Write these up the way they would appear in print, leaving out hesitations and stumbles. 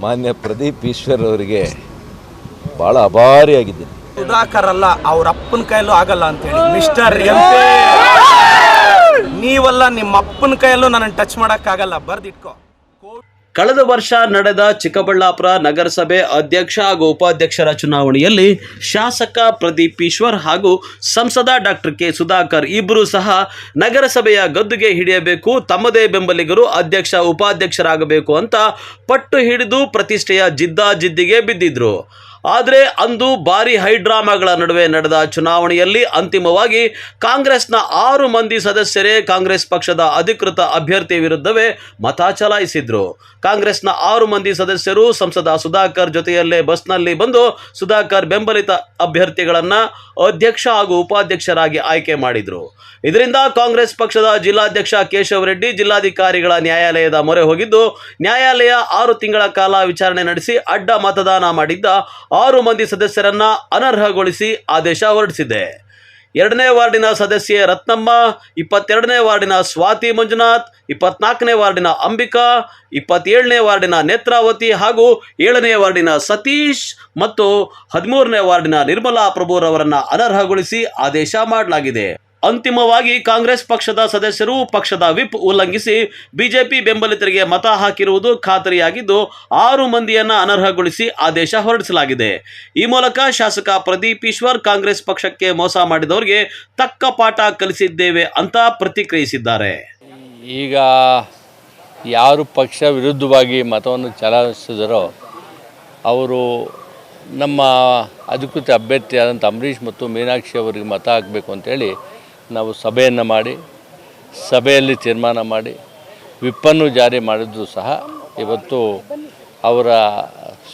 ಮಾನ್ಯ ಪ್ರದೀಪ್ ಈಶ್ವರ್ ಅವರಿಗೆ ಭಾಳ ಅಭಾರಿಯಾಗಿದ್ದೀನಿ. ಸುಧಾಕರ್ ಅಲ್ಲ, ಅವ್ರ ಅಪ್ಪನ ಕೈಯಲ್ಲೂ ಆಗಲ್ಲ ಅಂತೇಳಿ ಮಿಸ್ಟರ್ ಎಂ ನೀವಲ್ಲ, ನಿಮ್ಮ ಅಪ್ಪನ ಕೈಯಲ್ಲೂ ನನ್ನನ್ನು ಟಚ್ ಮಾಡೋಕ್ಕಾಗಲ್ಲ, ಬರ್ದಿಟ್ಕೋ. ಕಳೆದ ವರ್ಷ ನಡೆದ ಚಿಕ್ಕಬಳ್ಳಾಪುರ ನಗರಸಭೆ ಅಧ್ಯಕ್ಷ ಹಾಗೂ ಉಪಾಧ್ಯಕ್ಷರ ಚುನಾವಣೆಯಲ್ಲಿ ಶಾಸಕ ಪ್ರದೀಪ್ ಈಶ್ವರ್ ಹಾಗೂ ಸಂಸದ ಡಾಕ್ಟರ್ ಕೆ ಸುಧಾಕರ್ ಇಬ್ಬರೂ ಸಹ ನಗರಸಭೆಯ ಗದ್ದುಗೆ ಹಿಡಿಯಬೇಕು, ತಮ್ಮದೇ ಬೆಂಬಲಿಗರು ಅಧ್ಯಕ್ಷ ಉಪಾಧ್ಯಕ್ಷರಾಗಬೇಕು ಅಂತ ಪಟ್ಟು ಹಿಡಿದು ಪ್ರತಿಷ್ಠೆಯ ಜಿದ್ದಾಜಿದ್ದಿಗೆ ಬಿದ್ದಿದ್ರು. ಆದರೆ ಅಂದು ಭಾರಿ ಹೈಡ್ರಾಮಾಗಳ ನಡುವೆ ನಡೆದ ಚುನಾವಣೆಯಲ್ಲಿ ಅಂತಿಮವಾಗಿ ಕಾಂಗ್ರೆಸ್ನ 6 ಮಂದಿ ಸದಸ್ಯರೇ ಕಾಂಗ್ರೆಸ್ ಪಕ್ಷದ ಅಧಿಕೃತ ಅಭ್ಯರ್ಥಿ ವಿರುದ್ಧವೇ ಮತ ಚಲಾಯಿಸಿದ್ರು. ಕಾಂಗ್ರೆಸ್ನ 6 ಮಂದಿ ಸದಸ್ಯರು ಸಂಸದ ಸುಧಾಕರ್ ಜೊತೆಯಲ್ಲೇ ಬಸ್ನಲ್ಲಿ ಬಂದು ಸುಧಾಕರ್ ಬೆಂಬಲಿತ ಅಭ್ಯರ್ಥಿಗಳನ್ನು ಅಧ್ಯಕ್ಷ ಹಾಗೂ ಉಪಾಧ್ಯಕ್ಷರಾಗಿ ಆಯ್ಕೆ ಮಾಡಿದರು. ಇದರಿಂದ ಕಾಂಗ್ರೆಸ್ ಪಕ್ಷದ ಜಿಲ್ಲಾಧ್ಯಕ್ಷ ಕೇಶವ್ ರೆಡ್ಡಿ ಜಿಲ್ಲಾಧಿಕಾರಿಗಳ ನ್ಯಾಯಾಲಯದ ಮೊರೆ ಹೋಗಿದ್ದು, ನ್ಯಾಯಾಲಯ 6 ತಿಂಗಳ ಕಾಲ ವಿಚಾರಣೆ ನಡೆಸಿ ಅಡ್ಡ ಮತದಾನ ಮಾಡಿದ್ದ 6 ಮಂದಿ ಸದಸ್ಯರನ್ನ ಅನರ್ಹಗೊಳಿಸಿ ಆದೇಶ ಹೊರಡಿಸಿದೆ. 2ನೇ ವಾರ್ಡಿನ ಸದಸ್ಯೆ ರತ್ನಮ್ಮ, 22ನೇ ವಾರ್ಡಿನ ಸ್ವಾತಿ ಮಂಜುನಾಥ್, 24ನೇ ವಾರ್ಡಿನ ಅಂಬಿಕಾ, 27ನೇ ವಾರ್ಡಿನ ನೇತ್ರಾವತಿ ಹಾಗೂ 7ನೇ ವಾರ್ಡಿನ ಸತೀಶ್ ಮತ್ತು 13ನೇ ವಾರ್ಡಿನ ನಿರ್ಮಲಾ ಪ್ರಭುರವರನ್ನು ಅನರ್ಹಗೊಳಿಸಿ ಆದೇಶ ಮಾಡಲಾಗಿದೆ. ಅಂತಿಮವಾಗಿ ಕಾಂಗ್ರೆಸ್ ಪಕ್ಷದ ಸದಸ್ಯರು ಪಕ್ಷದ ವಿಪ್ ಉಲ್ಲಂಘಿಸಿ ಬಿಜೆಪಿ ಬೆಂಬಲಿತರಿಗೆ ಮತ ಹಾಕಿರುವುದು ಖಾತರಿಯಾಗಿದ್ದು 6 ಮಂದಿಯನ್ನು ಅನರ್ಹಗೊಳಿಸಿ ಆದೇಶ ಹೊರಡಿಸಲಾಗಿದೆ. ಈ ಮೂಲಕ ಶಾಸಕ ಪ್ರದೀಪ್ ಈಶ್ವರ್ ಕಾಂಗ್ರೆಸ್ ಪಕ್ಷಕ್ಕೆ ಮೋಸ ಮಾಡಿದವರಿಗೆ ತಕ್ಕ ಪಾಠ ಕಲಿಸಿದ್ದೇವೆ ಅಂತ ಪ್ರತಿಕ್ರಿಯಿಸಿದ್ದಾರೆ. ಈಗ ಯಾರು ಪಕ್ಷ ವಿರುದ್ಧವಾಗಿ ಮತವನ್ನು ಚಲಾಯಿಸಿದರೋ ಅವರು ನಮ್ಮ ಅಧಿಕೃತ ಅಭ್ಯರ್ಥಿಯಾದಂಥ ಅಂಬರೀಷ್ ಮತ್ತು ಮೀನಾಕ್ಷಿ ಅವರಿಗೆ ಮತ ಹಾಕಬೇಕು ಅಂತೇಳಿ ನಾವು ಸಭೆಯನ್ನು ಮಾಡಿ ಸಭೆಯಲ್ಲಿ ತೀರ್ಮಾನ ಮಾಡಿ ವಿಪ್ಪನ್ನು ಜಾರಿ ಮಾಡಿದ್ರು ಸಹ ಇವತ್ತು ಅವರ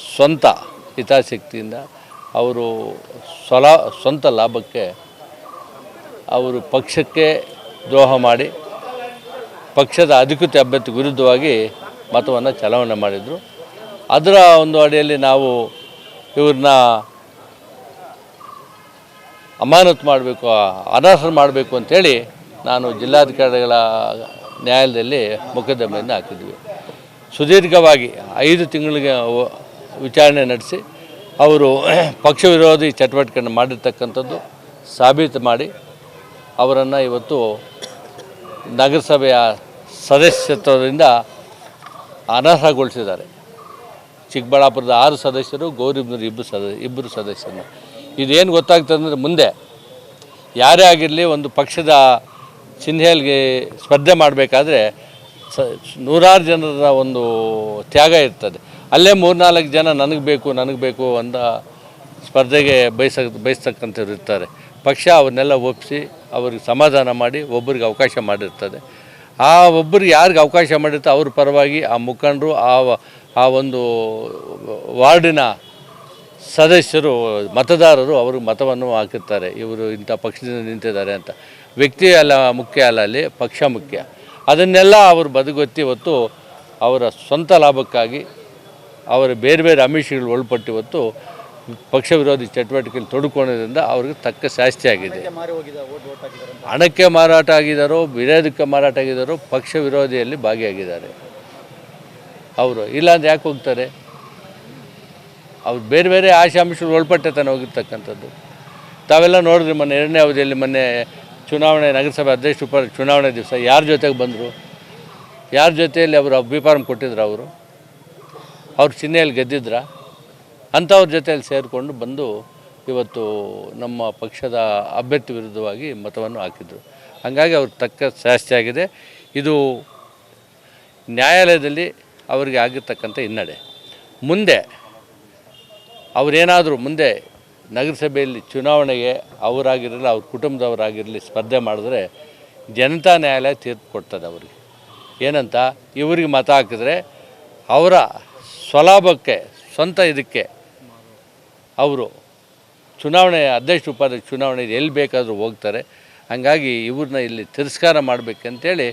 ಸ್ವಂತ ಹಿತಾಸಕ್ತಿಯಿಂದ ಅವರು ಸ್ವಂತ ಲಾಭಕ್ಕೆ ಅವರು ಪಕ್ಷಕ್ಕೆ ದ್ರೋಹ ಮಾಡಿ ಪಕ್ಷದ ಅಧಿಕೃತ ಅಭ್ಯರ್ಥಿ ವಿರುದ್ಧವಾಗಿ ಮತವನ್ನು ಚಲಾವಣೆ ಮಾಡಿದರು. ಅದರ ಒಂದು ಅಡಿಯಲ್ಲಿ ನಾವು ಇವ್ರನ್ನ ಅಮಾನತು ಮಾಡಬೇಕು, ಅನರ್ಹ ಮಾಡಬೇಕು ಅಂಥೇಳಿ ನಾನು ಜಿಲ್ಲಾಧಿಕಾರಿಗಳ ನ್ಯಾಯಾಲಯದಲ್ಲಿ ಮೊಕದ್ದಮೆಯನ್ನು ಹಾಕಿದ್ವಿ. ಸುದೀರ್ಘವಾಗಿ 5 ತಿಂಗಳಿಗೆ ವಿಚಾರಣೆ ನಡೆಸಿ ಅವರು ಪಕ್ಷ ವಿರೋಧಿ ಚಟುವಟಿಕೆಯನ್ನು ಮಾಡಿರ್ತಕ್ಕಂಥದ್ದು ಸಾಬೀತು ಮಾಡಿ ಅವರನ್ನು ಇವತ್ತು ನಗರಸಭೆಯ ಸದಸ್ಯತ್ವದಿಂದ ಅನರ್ಹಗೊಳಿಸಿದ್ದಾರೆ. ಚಿಕ್ಕಬಳ್ಳಾಪುರದ 6 ಸದಸ್ಯರು, ಗೌರಿಬಿದನೂರು ಇಬ್ಬರು ಸದಸ್ಯರು. ಇದೇನು ಗೊತ್ತಾಗ್ತದೆ ಅಂದರೆ ಮುಂದೆ ಯಾರೇ ಆಗಿರಲಿ ಒಂದು ಪಕ್ಷದ ಚಿಹ್ನೆಗೆ ಸ್ಪರ್ಧೆ ಮಾಡಬೇಕಾದ್ರೆ ನೂರಾರು ಜನರ ಒಂದು ತ್ಯಾಗ ಇರ್ತದೆ. ಅಲ್ಲೇ 3-4 ಜನ ನನಗೆ ಬೇಕು ಅಂತ ಸ್ಪರ್ಧೆಗೆ ಬಯಸ್ತಕ್ಕಂಥವ್ರು ಇರ್ತಾರೆ. ಪಕ್ಷ ಅವನ್ನೆಲ್ಲ ಒಪ್ಪಿಸಿ ಅವ್ರಿಗೆ ಸಮಾಧಾನ ಮಾಡಿ ಒಬ್ಬರಿಗೆ ಅವಕಾಶ ಮಾಡಿರ್ತದೆ. ಆ ಒಬ್ಬರಿಗೆ ಯಾರಿಗೆ ಅವಕಾಶ ಮಾಡಿರ್ತಾರೆ ಅವ್ರ ಪರವಾಗಿ ಆ ಮುಖಂಡರು ಆ ಒಂದು ವಾರ್ಡಿನ ಸದಸ್ಯರು ಮತದಾರರು ಅವ್ರಿಗೆ ಮತವನ್ನು ಹಾಕಿರ್ತಾರೆ. ಇವರು ಇಂಥ ಪಕ್ಷದಿಂದ ನಿಂತಿದ್ದಾರೆ ಅಂತ. ವ್ಯಕ್ತಿ ಅಲ್ಲ ಮುಖ್ಯ ಅಲ್ಲ, ಅಲ್ಲಿ ಪಕ್ಷ ಮುಖ್ಯ. ಅದನ್ನೆಲ್ಲ ಅವರು ಬದಿಗೊತ್ತಿ ಇವತ್ತು ಅವರ ಸ್ವಂತ ಲಾಭಕ್ಕಾಗಿ ಅವರ ಬೇರೆ ಆಮಿಷಗಳು ಒಳಪಟ್ಟು ಇವತ್ತು ಪಕ್ಷ ವಿರೋಧಿ ಚಟುವಟಿಕೆಯಲ್ಲಿ ತೊಡಕೊಂಡಿದ್ದರಿಂದ ಅವ್ರಿಗೆ ತಕ್ಕ ಶಾಸ್ತಿ ಆಗಿದೆ. ಹಣಕ್ಕೆ ಮಾರಾಟ ಆಗಿದ್ದಾರೋ, ವಿರೋಧಕ್ಕೆ ಮಾರಾಟ ಆಗಿದ್ದಾರೋ, ಪಕ್ಷ ವಿರೋಧಿಯಲ್ಲಿ ಭಾಗಿಯಾಗಿದ್ದಾರೆ ಅವರು. ಇಲ್ಲಾಂದ್ರೆ ಯಾಕೆ ಹೋಗ್ತಾರೆ? ಅವ್ರು ಬೇರೆ ಆಶಾಂಶಗಳು ಒಳಪಟ್ಟೆ ತಾನೇ ಹೋಗಿರ್ತಕ್ಕಂಥದ್ದು. ತಾವೆಲ್ಲ ನೋಡಿದ್ರಿ ಮೊನ್ನೆ 2ನೇ ಅವಧಿಯಲ್ಲಿ ಮೊನ್ನೆ ಚುನಾವಣೆ ನಗರಸಭೆ ಅಧ್ಯಕ್ಷ ಚುನಾವಣೆ ದಿವಸ ಯಾರ ಜೊತೆಗೆ ಬಂದರು, ಯಾರ ಜೊತೆಯಲ್ಲಿ ಅವರು ಬಿಫಾರ್ಮ್ ಕೊಟ್ಟಿದ್ರು, ಅವ್ರ ಚಿಹ್ನೆಯಲ್ಲಿ ಗೆದ್ದಿದ್ರ ಅಂಥವ್ರ ಜೊತೆಯಲ್ಲಿ ಸೇರಿಕೊಂಡು ಬಂದು ಇವತ್ತು ನಮ್ಮ ಪಕ್ಷದ ಅಭ್ಯರ್ಥಿ ವಿರುದ್ಧವಾಗಿ ಮತವನ್ನು ಹಾಕಿದರು. ಹಾಗಾಗಿ ಅವ್ರಿಗೆ ತಕ್ಕ ಶಾಸ್ತಿ ಆಗಿದೆ. ಇದು ನ್ಯಾಯಾಲಯದಲ್ಲಿ ಅವರಿಗೆ ಆಗಿರ್ತಕ್ಕಂಥ ಹಿನ್ನಡೆ. ಮುಂದೆ ಅವರೇನಾದರೂ ಮುಂದೆ ನಗರಸಭೆಯಲ್ಲಿ ಚುನಾವಣೆಗೆ ಅವರಾಗಿರಲಿ ಅವ್ರ ಕುಟುಂಬದವರಾಗಿರಲಿ ಸ್ಪರ್ಧೆ ಮಾಡಿದ್ರೆ ಜನತಾ ನ್ಯಾಯಾಲಯ ತೀರ್ಪು ಕೊಡ್ತದೆ ಅವ್ರಿಗೆ. ಏನಂತ, ಇವರಿಗೆ ಮತ ಹಾಕಿದ್ರೆ ಅವರ ಸ್ವಲಾಭಕ್ಕೆ ಸ್ವಂತ ಇದಕ್ಕೆ ಅವರು ಚುನಾವಣೆ ಅಧ್ಯಕ್ಷ ಉಪಾಧ್ಯಕ್ಷ ಚುನಾವಣೆ ಎಲ್ಲಿ ಬೇಕಾದರೂ ಹೋಗ್ತಾರೆ. ಹಾಗಾಗಿ ಇವ್ರನ್ನ ಇಲ್ಲಿ ತಿರಸ್ಕಾರ ಮಾಡಬೇಕಂತೇಳಿ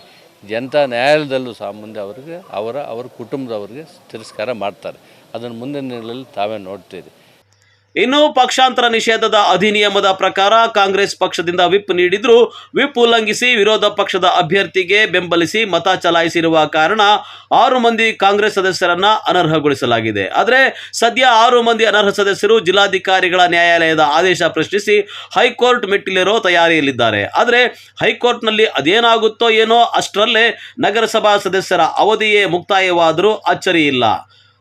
ಜನತಾ ನ್ಯಾಯಾಲಯದಲ್ಲೂ ಸಹ ಮುಂದೆ ಅವರಿಗೆ ಅವರ ಕುಟುಂಬದವರಿಗೆ ತಿರಸ್ಕಾರ ಮಾಡ್ತಾರೆ. ಅದನ್ನು ಮುಂದಿನ ದಿನಗಳಲ್ಲಿ ತಾವೇ ನೋಡ್ತೀರಿ. ಇನ್ನು ಪಕ್ಷಾಂತರ ನಿಷೇಧದ ಅಧಿನಿಯಮದ ಪ್ರಕಾರ ಕಾಂಗ್ರೆಸ್ ಪಕ್ಷದಿಂದ ವಿಪ್ ನೀಡಿದ್ರು ವಿಪ್ ಉಲ್ಲಂಘಿಸಿ ವಿರೋಧ ಪಕ್ಷದ ಅಭ್ಯರ್ಥಿಗೆ ಬೆಂಬಲಿಸಿ ಮತ ಚಲಾಯಿಸಿರುವ ಕಾರಣ 6 ಮಂದಿ ಕಾಂಗ್ರೆಸ್ ಸದಸ್ಯರನ್ನ ಅನರ್ಹಗೊಳಿಸಲಾಗಿದೆ. ಆದರೆ ಸದ್ಯ 6 ಮಂದಿ ಅನರ್ಹ ಸದಸ್ಯರು ಜಿಲ್ಲಾಧಿಕಾರಿಗಳ ನ್ಯಾಯಾಲಯದ ಆದೇಶ ಪ್ರಶ್ನಿಸಿ ಹೈಕೋರ್ಟ್ ಮೆಟ್ಟಿಲೇರೋ ತಯಾರಿಯಲ್ಲಿದ್ದಾರೆ. ಆದರೆ ಹೈಕೋರ್ಟ್ನಲ್ಲಿ ಅದೇನಾಗುತ್ತೋ ಏನೋ, ಅಷ್ಟರಲ್ಲೇ ನಗರಸಭಾ ಸದಸ್ಯರ ಅವಧಿಯೇ ಮುಕ್ತಾಯವಾದರೂ ಅಚ್ಚರಿ ಇಲ್ಲ.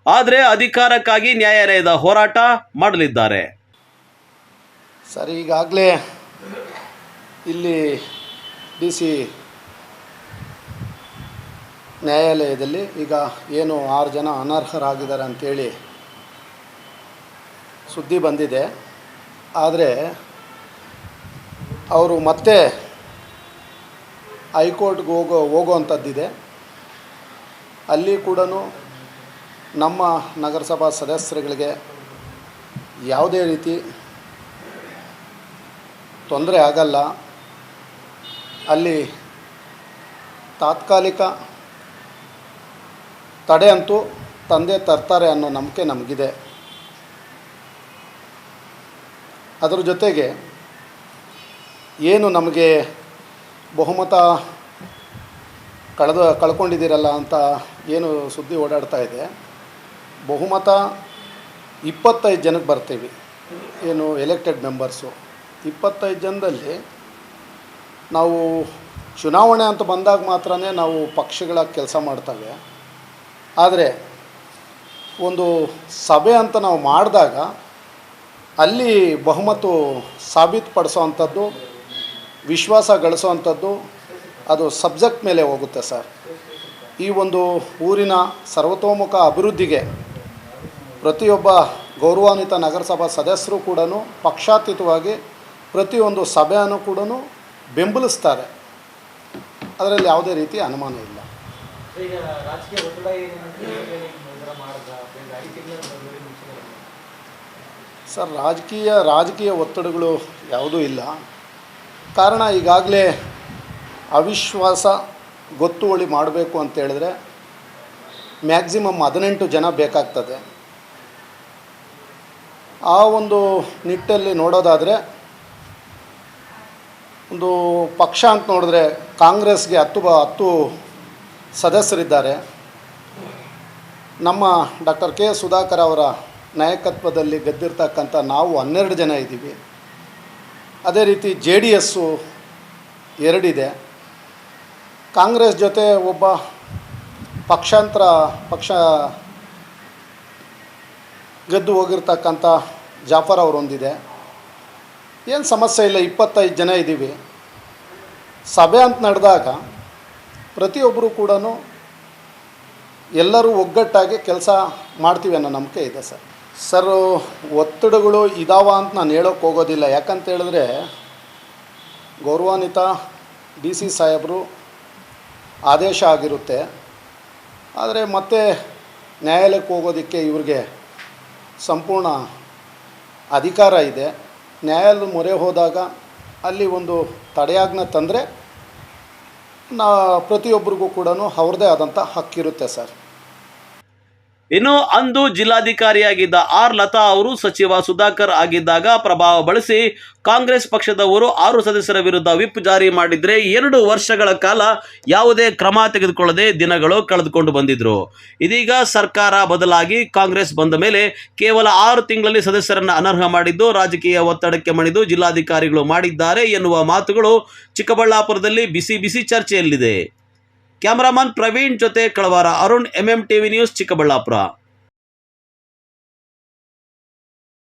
ಆದರೆ ಅಧಿಕಾರಕ್ಕಾಗಿ ನ್ಯಾಯಾಲಯದ ಹೋರಾಟ ಮಾಡಲಿದ್ದಾರೆ. ಸರ್, ಈಗಾಗಲೇ ಇಲ್ಲಿ DC ನ್ಯಾಯಾಲಯದಲ್ಲಿ ಈಗ ಏನು 6 ಜನ ಅನರ್ಹರಾಗಿದ್ದಾರೆ ಅಂಥೇಳಿ ಸುದ್ದಿ ಬಂದಿದೆ. ಆದರೆ ಅವರು ಮತ್ತೆ ಹೈಕೋರ್ಟ್ಗೆ ಹೋಗುವಂಥದ್ದಿದೆ. ಅಲ್ಲಿ ಕೂಡ ನಮ್ಮ ನಗರಸಭಾ ಸದಸ್ಯರುಗಳಿಗೆ ಯಾವುದೇ ರೀತಿ ತೊಂದರೆ ಆಗಲ್ಲ. ಅಲ್ಲಿ ತಾತ್ಕಾಲಿಕ ತಡೆ ಅಂತೂ ತಂದೆ ತರ್ತಾರೆ ಅನ್ನೋ ನಂಬಿಕೆ ನಮಗಿದೆ. ಅದರ ಜೊತೆಗೆ ಏನು ನಮಗೆ ಬಹುಮತ ಕಳ್ಕೊಂಡಿದ್ದೀರಲ್ಲ ಅಂತ ಏನು ಸುದ್ದಿ ಓಡಾಡ್ತಾ ಇದೆ, ಬಹುಮತ 25 ಜನಕ್ಕೆ ಬರ್ತೀವಿ, ಏನು ಎಲೆಕ್ಟೆಡ್ ಮೆಂಬರ್ಸು. 25 ಜನದಲ್ಲಿ ನಾವು ಚುನಾವಣೆ ಅಂತ ಬಂದಾಗ ಮಾತ್ರ ನಾವು ಪಕ್ಷಗಳ ಕೆಲಸ ಮಾಡ್ತೇವೆ. ಆದರೆ ಒಂದು ಸಭೆ ಅಂತ ನಾವು ಮಾಡಿದಾಗ ಅಲ್ಲಿ ಬಹುಮತ ಸಾಬೀತುಪಡಿಸೋ ಅಂಥದ್ದು, ವಿಶ್ವಾಸ ಗಳಿಸೋ ಅದು ಸಬ್ಜೆಕ್ಟ್ ಮೇಲೆ ಹೋಗುತ್ತೆ ಸರ್. ಈ ಒಂದು ಊರಿನ ಸರ್ವತೋಮುಖ ಅಭಿವೃದ್ಧಿಗೆ ಪ್ರತಿಯೊಬ್ಬ ಗೌರವಾನ್ವಿತ ನಗರಸಭಾ ಸದಸ್ಯರು ಕೂಡ ಪಕ್ಷಾತೀತವಾಗಿ ಪ್ರತಿಯೊಂದು ಸಭೆಯನ್ನು ಕೂಡ ಬೆಂಬಲಿಸ್ತಾರೆ. ಅದರಲ್ಲಿ ಯಾವುದೇ ರೀತಿ ಅನುಮಾನ ಇಲ್ಲ. ಸರ್, ರಾಜಕೀಯ ಒತ್ತಡಗಳು ಯಾವುದೂ ಇಲ್ಲ. ಕಾರಣ ಈಗಾಗಲೇ ಅವಿಶ್ವಾಸ ಗೊತ್ತುವಳಿ ಮಾಡಬೇಕು ಅಂತೇಳಿದ್ರೆ ಮ್ಯಾಕ್ಸಿಮಮ್ 18 ಜನ ಬೇಕಾಗ್ತದೆ. ಆ ಒಂದು ನಿಟ್ಟಲ್ಲಿ ನೋಡೋದಾದರೆ ಒಂದು ಪಕ್ಷ ಅಂತ ನೋಡಿದ್ರೆ ಕಾಂಗ್ರೆಸ್ಗೆ 10 ಸದಸ್ಯರಿದ್ದಾರೆ. ನಮ್ಮ ಡಾಕ್ಟರ್ ಕೆ. ಸುಧಾಕರ್ ಅವರ ನಾಯಕತ್ವದಲ್ಲಿ ಗೆದ್ದಿರ್ತಕ್ಕಂಥ ನಾವು 12 ಜನ ಇದ್ದೀವಿ. ಅದೇ ರೀತಿ JDS 2 ಇದೆ. ಕಾಂಗ್ರೆಸ್ ಜೊತೆ ಒಬ್ಬ ಪಕ್ಷ ಗೆದ್ದು ಹೋಗಿರ್ತಕ್ಕಂಥ ಜಾಫರ್ ಅವರೊಂದಿದೆ. ಏನು ಸಮಸ್ಯೆ ಇಲ್ಲ, 25 ಜನ ಇದ್ದೀವಿ. ಸಭೆ ಅಂತ ನಡೆದಾಗ ಪ್ರತಿಯೊಬ್ಬರು ಕೂಡ ಎಲ್ಲರೂ ಒಗ್ಗಟ್ಟಾಗಿ ಕೆಲಸ ಮಾಡ್ತೀವಿ ಅನ್ನೋ ನಂಬಿಕೆ ಇದೆ ಸರ್. ಒತ್ತಡಗಳು ಇದಾವ ಅಂತ ನಾನು ಹೇಳೋಕ್ಕೆ ಹೋಗೋದಿಲ್ಲ. ಯಾಕಂತೇಳಿದ್ರೆ ಗೌರವಾನ್ವಿತ DC ಸಾಹೇಬರು ಆದೇಶ ಆಗಿರುತ್ತೆ. ಆದರೆ ಮತ್ತೆ ನ್ಯಾಯಾಲಯಕ್ಕೆ ಹೋಗೋದಕ್ಕೆ ಇವ್ರಿಗೆ ಸಂಪೂರ್ಣ ಅಧಿಕಾರ ಇದೆ. ನ್ಯಾಯಾಲಯದ ಮೊರೆ ಹೋದಾಗ ಅಲ್ಲಿ ಒಂದು ತಡೆಯಾಜ್ಞೆ ತಂದರೆ ಪ್ರತಿಯೊಬ್ಬರಿಗೂ ಕೂಡ ಅವ್ರದ್ದೇ ಆದಂಥ ಹಕ್ಕಿರುತ್ತೆ ಸರ್. ಇನ್ನು ಅಂದು ಜಿಲ್ಲಾಧಿಕಾರಿಯಾಗಿದ್ದ ಆರ್ ಲತಾ ಅವರು ಸಚಿವ ಸುಧಾಕರ್ ಆಗಿದ್ದಾಗ ಪ್ರಭಾವ ಬಳಸಿ ಕಾಂಗ್ರೆಸ್ ಪಕ್ಷದವರು 6 ಸದಸ್ಯರ ವಿರುದ್ಧ ವಿಪ್ ಜಾರಿ ಮಾಡಿದ್ರೆ 2 ವರ್ಷಗಳ ಕಾಲ ಯಾವುದೇ ಕ್ರಮ ತೆಗೆದುಕೊಳ್ಳದೆ ದಿನಗಳು ಕಳೆದುಕೊಂಡು ಬಂದಿದ್ರು. ಇದೀಗ ಸರ್ಕಾರ ಬದಲಾಗಿ ಕಾಂಗ್ರೆಸ್ ಬಂದ ಮೇಲೆ ಕೇವಲ 6 ತಿಂಗಳಲ್ಲಿ ಸದಸ್ಯರನ್ನ ಅನರ್ಹ ಮಾಡಿದ್ದು ರಾಜಕೀಯ ಒತ್ತಡಕ್ಕೆ ಮಣಿದು ಜಿಲ್ಲಾಧಿಕಾರಿಗಳು ಮಾಡಿದ್ದಾರೆ ಎನ್ನುವ ಮಾತುಗಳು ಚಿಕ್ಕಬಳ್ಳಾಪುರದಲ್ಲಿ ಬಿಸಿ ಚರ್ಚೆಯಲ್ಲಿದೆ. ಕ್ಯಾಮರಾಮನ್ ಪ್ರವೀಣ್ ಜೊತೆ ಕಳವಾರ ಅರುಣ್, MMTV ನ್ಯೂಸ್, ಚಿಕ್ಕಬಳ್ಳಾಪುರ.